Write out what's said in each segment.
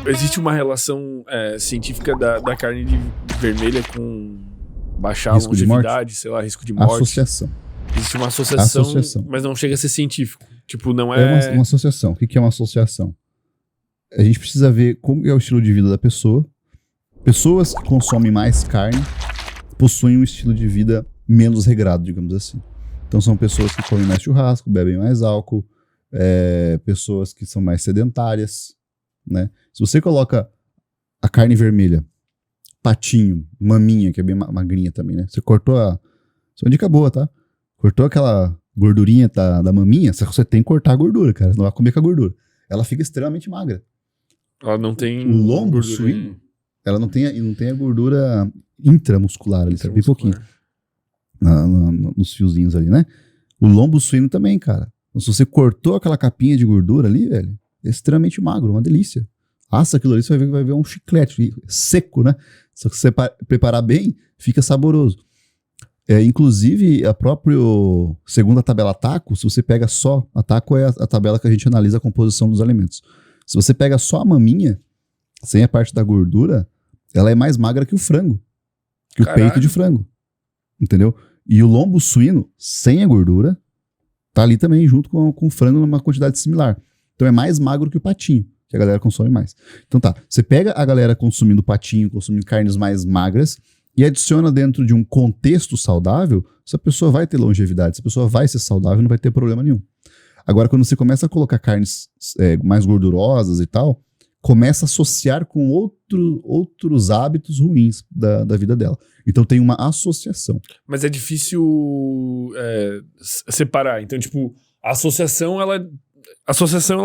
existe uma relação científica da carne vermelha com baixar Risco de longevidade, sei lá, risco de morte. Associação. Existe uma associação, mas não chega a ser científico. Tipo, não é... É uma associação. O que é uma associação? A gente precisa ver como é o estilo de vida da pessoa. Pessoas que consomem mais carne possuem um estilo de vida menos regrado, digamos assim. Então são pessoas que comem mais churrasco, bebem mais álcool, pessoas que são mais sedentárias, né? Se você coloca a carne vermelha, patinho, maminha, que é bem magrinha também, né? Você cortou Isso é uma dica boa, tá? Cortou aquela gordurinha da maminha, você tem que cortar a gordura, cara. Não vai comer com a gordura. Ela fica extremamente magra. Ela não tem... O lombo suíno, ela não tem a gordura intramuscular ali, sabe? Bem pouquinho. Nos fiozinhos ali, né? O lombo suíno também, cara. Então, se você cortou aquela capinha de gordura ali, velho, é extremamente magro, uma delícia. Assa aquilo ali, você vai ver um chiclete seco, né? Só que se você preparar bem, fica saboroso. Inclusive, segundo a tabela TACO, se você pega só... A TACO é a tabela que a gente analisa a composição dos alimentos. Se você pega só a maminha, sem a parte da gordura, ela é mais magra que o frango. Que o peito de frango. Entendeu? E o lombo suíno, sem a gordura, tá ali também junto com o frango numa quantidade similar. Então é mais magro que o patinho, que a galera consome mais. Então tá, você pega a galera consumindo patinho, consumindo carnes mais magras, e adiciona dentro de um contexto saudável, essa pessoa vai ter longevidade, essa pessoa vai ser saudável, não vai ter problema nenhum. Agora, quando você começa a colocar carnes mais gordurosas e tal, começa a associar com outros hábitos ruins da vida dela. Então tem uma associação. Mas é difícil separar. Então, tipo, a associação, ela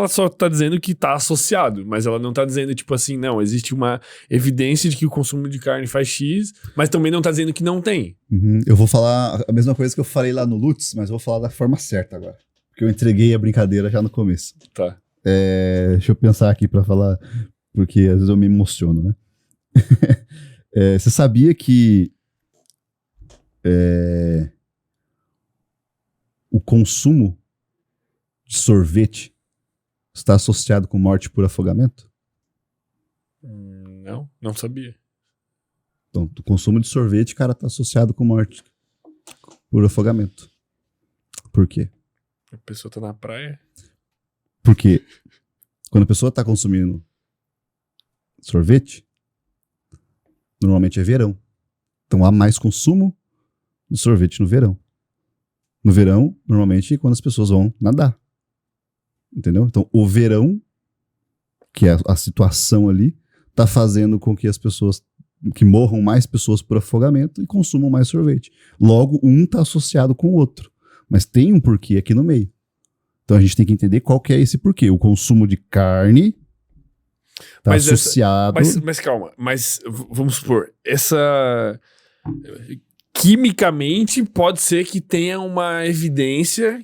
só tá dizendo que tá associado, mas ela não tá dizendo, tipo assim, não, existe uma evidência de que o consumo de carne faz X, mas também não tá dizendo que não tem. Uhum. Eu vou falar a mesma coisa que eu falei lá no Lutz, mas eu vou falar da forma certa agora. Porque eu entreguei a brincadeira já no começo. Tá. Deixa eu pensar aqui pra falar, porque às vezes eu me emociono, né? Você sabia que o consumo de sorvete está associado com morte por afogamento? Não sabia. Então, o consumo de sorvete, cara, está associado com morte por afogamento. Por quê? A pessoa tá na praia. Porque quando a pessoa está consumindo sorvete, normalmente é verão. Então há mais consumo de sorvete no verão. No verão, normalmente, quando as pessoas vão nadar. Entendeu? Então, o verão, que é a situação ali, tá fazendo com que as pessoas, que morram mais pessoas por afogamento e consumam mais sorvete. Logo, um tá associado com o outro. Mas tem um porquê aqui no meio. Então, a gente tem que entender qual que é esse porquê. O consumo de carne tá associado... Mas calma, vamos supor, quimicamente pode ser que tenha uma evidência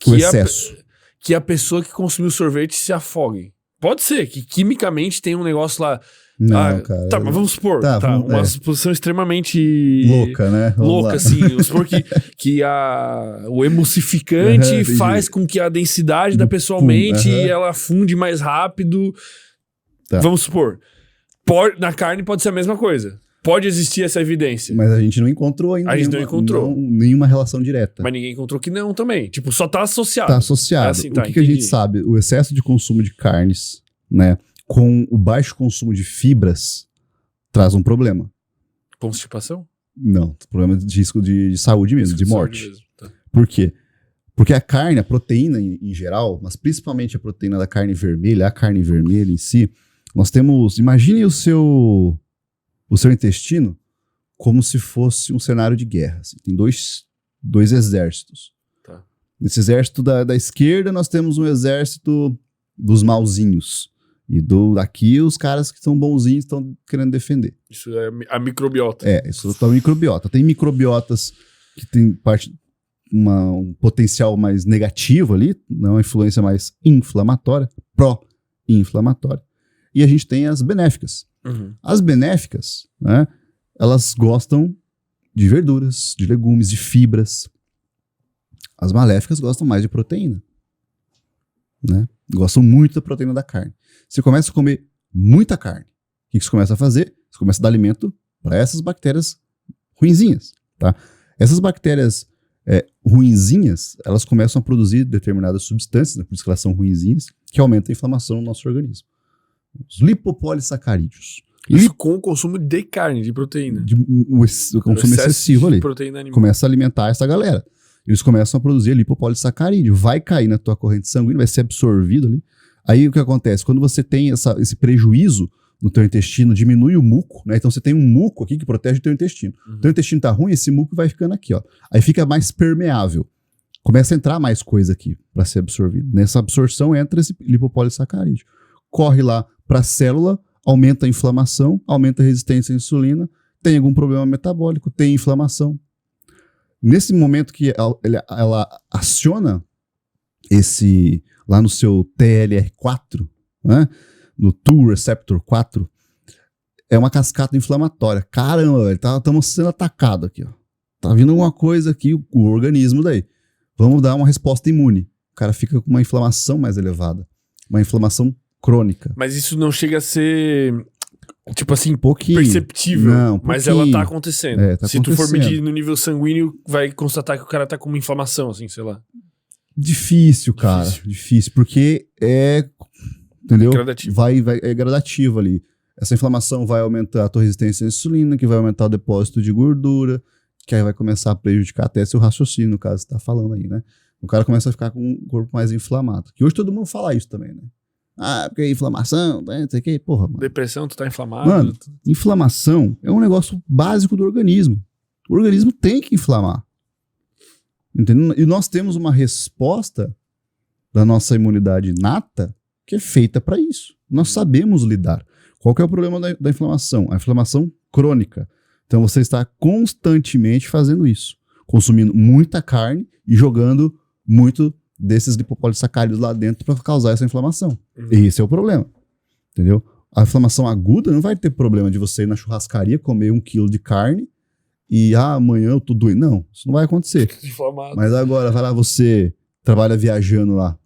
o excesso. Que a pessoa que consumiu sorvete se afogue. Pode ser que quimicamente tem um negócio lá. Não, cara. Tá, mas vamos supor. Uma suposição extremamente louca, né? Louca, assim. Vamos supor que o emulsificante faz com que a densidade da pessoa aumente e ela funde mais rápido. Tá. Vamos supor. Na carne pode ser a mesma coisa. Pode existir essa evidência. Mas a gente não encontrou ainda. Nenhuma relação direta. Mas ninguém encontrou que não também. Tipo, só tá associado. Tá associado. Assim, o que a gente sabe? O excesso de consumo de carnes, né, com o baixo consumo de fibras, traz um problema. Constipação? Não. Problema de risco de saúde mesmo, de morte. Mesmo. Tá. Por quê? Porque a carne, a proteína em geral, mas principalmente a proteína da carne vermelha, a carne vermelha em si, nós temos... Imagine o seu intestino como se fosse um cenário de guerra. Assim. Tem dois exércitos. Tá. Nesse exército da esquerda, nós temos um exército dos malzinhos. E daqui, os caras que são bonzinhos estão querendo defender. Isso é a microbiota. Isso é a microbiota. Tem microbiotas que tem um potencial mais negativo ali, não uma influência mais inflamatória, pró-inflamatória. E a gente tem as benéficas. Uhum. As benéficas, né, elas gostam de verduras, de legumes, de fibras. As maléficas gostam mais de proteína. Né? Gostam muito da proteína da carne. Você começa a comer muita carne. O que você começa a fazer? Você começa a dar alimento para essas bactérias ruinzinhas, tá? Essas bactérias ruinzinhas, elas começam a produzir determinadas substâncias, né, por isso que elas são ruinzinhas, que aumentam a inflamação no nosso organismo. Os lipopolissacarídeos. Isso com o consumo de carne, de proteína. O consumo excessivo ali. Proteína animal. Começa a alimentar essa galera. Eles começam a produzir lipopolissacarídeo. Vai cair na tua corrente sanguínea, vai ser absorvido ali. Aí o que acontece? Quando você tem esse prejuízo no teu intestino, diminui o muco, né? Então você tem um muco aqui que protege o teu intestino. O teu intestino tá ruim, esse muco vai ficando aqui, ó. Aí fica mais permeável. Começa a entrar mais coisa aqui para ser absorvido. Nessa absorção entra esse lipopolissacarídeo. Corre lá para a célula, aumenta a inflamação, aumenta a resistência à insulina, tem algum problema metabólico, tem inflamação. Nesse momento que ela aciona esse, lá no seu TLR4, né? No Tool Receptor 4, é uma cascata inflamatória. Caramba, velho, estamos sendo atacados aqui, ó. Tá vindo alguma coisa aqui, o organismo daí. Vamos dar uma resposta imune. O cara fica com uma inflamação mais elevada. Uma inflamação crônica. Mas isso não chega a ser, tipo assim, pouquinho. Perceptível. Não, mas ela tá acontecendo. Tá Se tu for medir no nível sanguíneo, vai constatar que o cara tá com uma inflamação, assim, sei lá. Difícil, cara. Difícil, porque entendeu? Gradativo. É gradativo ali. Essa inflamação vai aumentar a tua resistência à insulina, que vai aumentar o depósito de gordura, que aí vai começar a prejudicar até seu raciocínio, no caso que você tá falando aí, né? O cara começa a ficar com o corpo mais inflamado. Que hoje todo mundo fala isso também, né? Ah, porque inflamação, não sei o que, porra, mano. Depressão, tu tá inflamado. Mano, inflamação é um negócio básico do organismo. O organismo tem que inflamar. Entendeu? E nós temos uma resposta da nossa imunidade inata que é feita para isso. Nós sabemos lidar. Qual que é o problema da inflamação? A inflamação crônica. Então você está constantemente fazendo isso. Consumindo muita carne e jogando muito desses lipopolissacarídeos lá dentro para causar essa inflamação. Esse é o problema. Entendeu? A inflamação aguda não vai ter problema de você ir na churrascaria comer 1 quilo de carne e amanhã eu tô doendo. Não, isso não vai acontecer. Inflamado. Mas agora, vai lá, você trabalha viajando lá.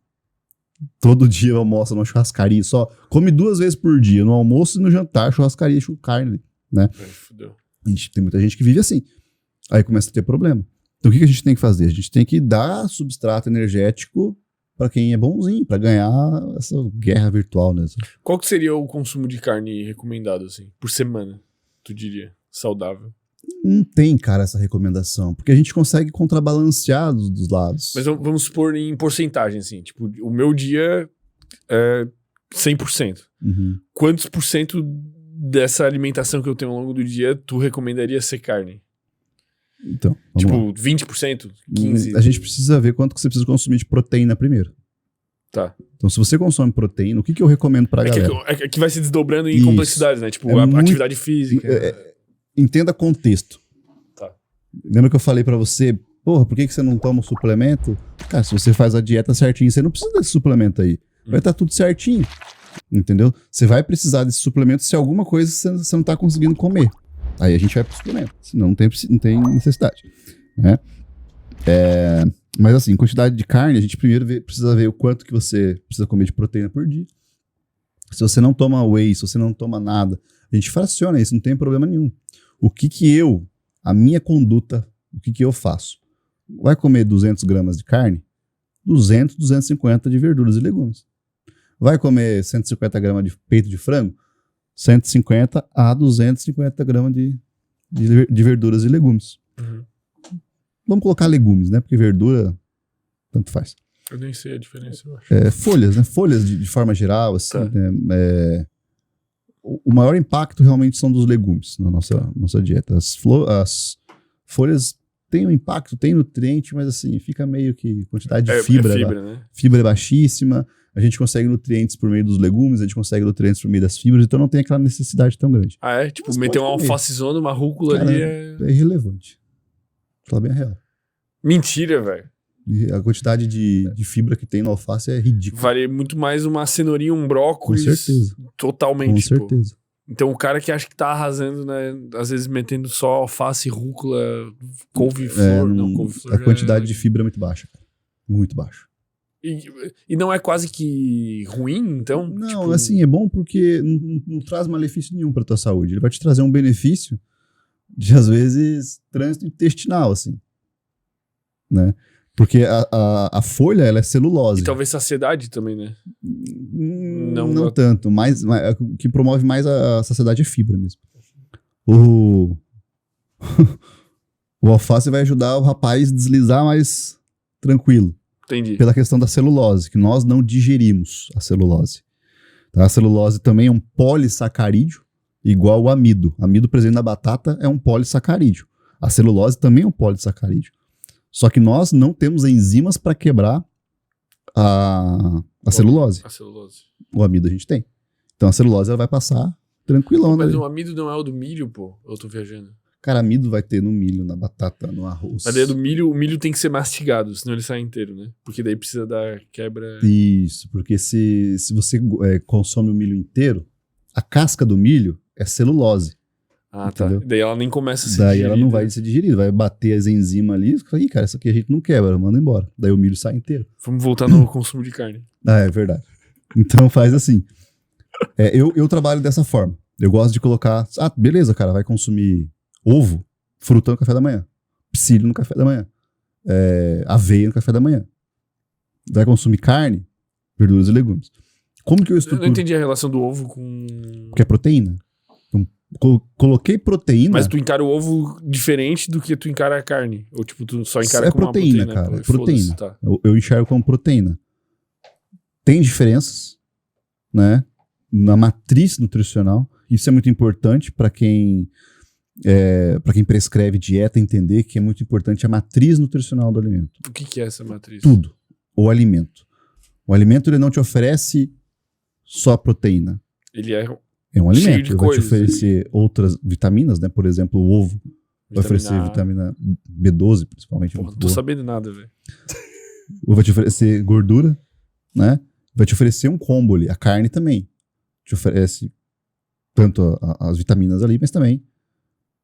Todo dia almoça numa churrascaria, só come 2 vezes por dia, no almoço e no jantar, churrascaria, carne, né? Fudeu. Tem muita gente que vive assim. Aí começa a ter problema. Então o que a gente tem que fazer? A gente tem que dar substrato energético para quem é bonzinho, para ganhar essa guerra virtual, né? Qual que seria o consumo de carne recomendado, assim, por semana, tu diria? Saudável. Não tem, cara, essa recomendação, porque a gente consegue contrabalancear dos lados. Mas vamos supor em porcentagem, assim, tipo, o meu dia é 100%. Quantos por cento dessa alimentação que eu tenho ao longo do dia tu recomendaria ser carne? Então, tipo, 20%? 15%? A gente precisa ver quanto que você precisa consumir de proteína primeiro. Tá. Então, se você consome proteína, o que eu recomendo pra galera? Que vai se desdobrando em complexidades, né? Tipo, atividade física. Entenda contexto. Tá. Lembra que eu falei pra você, porra, por que você não toma um suplemento? Cara, se você faz a dieta certinho, você não precisa desse suplemento aí. Vai estar tudo certinho. Entendeu? Você vai precisar desse suplemento se alguma coisa você não tá conseguindo comer. Aí a gente vai pro suplemento. Senão não tem necessidade. Né? Mas assim, quantidade de carne, a gente primeiro precisa ver o quanto que você precisa comer de proteína por dia. Se você não toma whey, se você não toma nada, a gente fraciona isso, não tem problema nenhum. A minha conduta, o que eu faço? Vai comer 200 gramas de carne? 200, 250 de verduras e legumes. Vai comer 150 gramas de peito de frango? 150 a 250 gramas de verduras e legumes. Vamos colocar legumes, né? Porque verdura, tanto faz. Eu nem sei a diferença, eu acho. Folhas, né? Folhas de forma geral, assim. Tá. Né? O maior impacto realmente são dos legumes na nossa dieta. As folhas têm um impacto, tem nutriente, mas assim, fica meio que quantidade de fibra. Né? Fibra é baixíssima. A gente consegue nutrientes por meio dos legumes, a gente consegue nutrientes por meio das fibras, então não tem aquela necessidade tão grande. Ah, é? Tipo, meter uma alfacezona, uma rúcula ali é irrelevante. Fala bem a real. Mentira, velho. A quantidade de fibra que tem no alface é ridícula. Vale muito mais uma cenourinha, um brócolis. Com certeza. Totalmente. Com certeza. Então o cara que acha que tá arrasando, né? Às vezes metendo só alface, rúcula, couve-flor. Couve-flor a quantidade de fibra é muito baixa, cara. Muito baixa. E não é quase que ruim, então? Não, Tipo, assim, é bom porque não traz malefício nenhum pra tua saúde. Ele vai te trazer um benefício de, às vezes, trânsito intestinal, assim. Né? Porque a folha, ela é celulose. E talvez saciedade também, né? Não tanto. O que promove mais a saciedade é fibra mesmo. O alface vai ajudar o rapaz a deslizar mais tranquilo. Entendi. Pela questão da celulose, que nós não digerimos a celulose. Tá? A celulose também é um polissacarídeo, igual o amido. Amido presente na batata é um polissacarídeo. A celulose também é um polissacarídeo. Só que nós não temos enzimas para quebrar a celulose. A celulose. O amido a gente tem. Então a celulose ela vai passar tranquilão. Mas ali. o amido não é o do milho, pô? Eu tô viajando. Cara, amido vai ter no milho, na batata, no arroz. Mas daí do milho, o milho tem que ser mastigado, senão ele sai inteiro, né? Porque daí precisa dar quebra... Isso, porque se você consome o milho inteiro, a casca do milho é celulose. Ah, entendeu? tá. Daí ela nem começa a ser Daí digerida. ela não vai ser digerida, vai bater as enzimas ali e fala, ih, cara, isso aqui a gente não quebra, manda embora. Daí o milho sai inteiro. Vamos voltar no consumo de carne. Ah, é verdade. Então faz assim. Eu trabalho dessa forma. Eu gosto de colocar... Ah, beleza, cara, vai consumir ovo, fruta no café da manhã, psyllium no café da manhã, aveia no café da manhã. Vai consumir carne, verduras e legumes. Como que eu Eu estruturo? não entendi a relação do ovo com... Porque é proteína. Então, coloquei proteína... Mas tu encara o ovo diferente do que tu encara a carne? Ou tipo, tu só encara é como proteína, uma proteína? cara. É Foda-se, proteína. tá. Eu enxergo como proteína. Tem diferenças, né? Na matriz nutricional. Isso é muito importante para quem prescreve dieta entender que é muito importante a matriz nutricional do alimento. O que é essa matriz? Tudo. O alimento. O alimento ele não te oferece só proteína. Ele é É um cheio alimento. de Ele vai te coisas. oferecer outras vitaminas, né? Por exemplo, o ovo vai oferecer A. vitamina B12, principalmente. Porra, muito não tô boa. sabendo nada, velho. Vai te oferecer gordura, né? Vai te oferecer um combo ali. A carne também te oferece tanto as vitaminas ali, mas também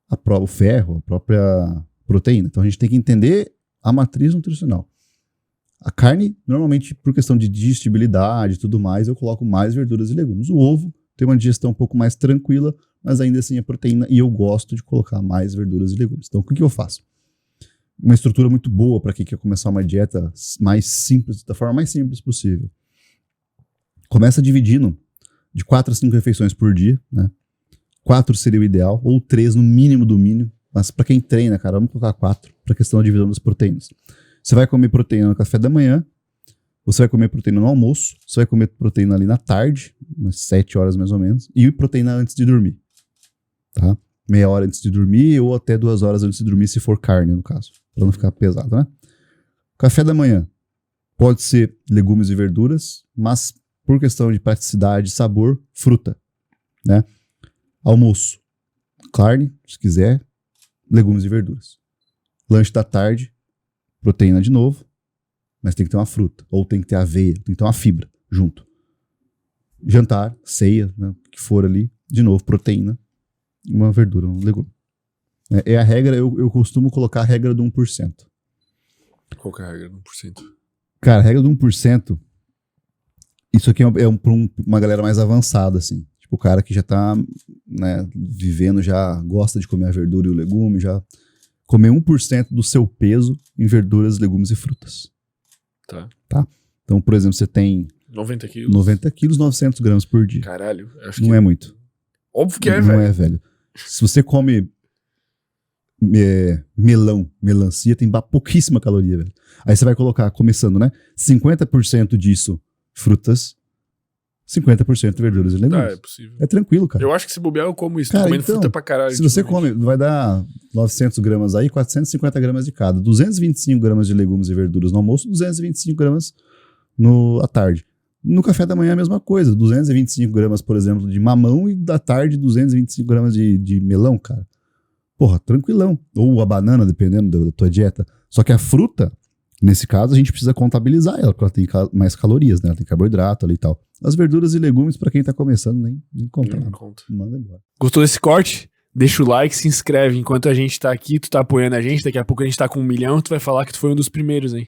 o ferro, a própria proteína. Então a gente tem que entender a matriz nutricional. A carne, normalmente, por questão de digestibilidade e tudo mais, eu coloco mais verduras e legumes. O ovo tem uma digestão um pouco mais tranquila, mas ainda assim é proteína e eu gosto de colocar mais verduras e legumes. Então o que eu faço? Uma estrutura muito boa para quem quer começar uma dieta mais simples, da forma mais simples possível. Começa dividindo de 4 a 5 refeições por dia, né? 4 seria o ideal, ou 3 no mínimo do mínimo. Mas para quem treina, cara, vamos colocar 4 para a questão da divisão das proteínas. Você vai comer proteína no café da manhã, você vai comer proteína no almoço, você vai comer proteína ali na tarde, umas 7 horas mais ou menos, e proteína antes de dormir. Tá? Meia hora antes de dormir ou até 2 horas antes de dormir, se for carne, no caso, para não ficar pesado, né? Café da manhã pode ser legumes e verduras, mas por questão de praticidade e sabor, fruta, né? Almoço, carne, se quiser, legumes e verduras. Lanche da tarde, proteína de novo, mas tem que ter uma fruta, ou tem que ter aveia, tem que ter uma fibra junto. Jantar, ceia, né, o que for ali, de novo, proteína, uma verdura, um legume. É a regra, eu costumo colocar a regra do 1%. Qual que é a regra do 1%? Cara, a regra do 1%, isso aqui é pra uma galera mais avançada, assim. O cara que já tá, né, vivendo, já gosta de comer a verdura e o legume, já comer 1% do seu peso em verduras, legumes e frutas. Tá. Então, por exemplo, você tem 90 quilos? 90 quilos, 900 gramas por dia. Caralho. Acho Não que... é muito. Óbvio que é, Não velho. é, velho. Se você come melancia, tem pouquíssima caloria, velho. Aí você vai colocar, começando, né? 50% disso, frutas, 50% verduras e legumes. Tá, é possível. É tranquilo, cara. Eu acho que se bobear eu como isso. Cara, Tô comendo então, fruta pra caralho. Se você ultimamente. come, vai dar 900 gramas aí, 450 gramas de cada. 225 gramas de legumes e verduras no almoço, 225 gramas à tarde. No café da manhã é a mesma coisa. 225 gramas, por exemplo, de mamão e da tarde 225 gramas de melão, cara. Porra, tranquilão. Ou a banana, dependendo da tua dieta. Só que a fruta, nesse caso, a gente precisa contabilizar ela, porque ela tem mais calorias, né? Ela tem carboidrato ali e tal. As verduras e legumes, pra quem tá começando, nem conta Não nada. conta. Manda embora. Gostou desse corte? Deixa o like, se inscreve. Enquanto a gente tá aqui, tu tá apoiando a gente. Daqui a pouco a gente tá com 1 milhão. Tu vai falar que tu foi um dos primeiros, hein?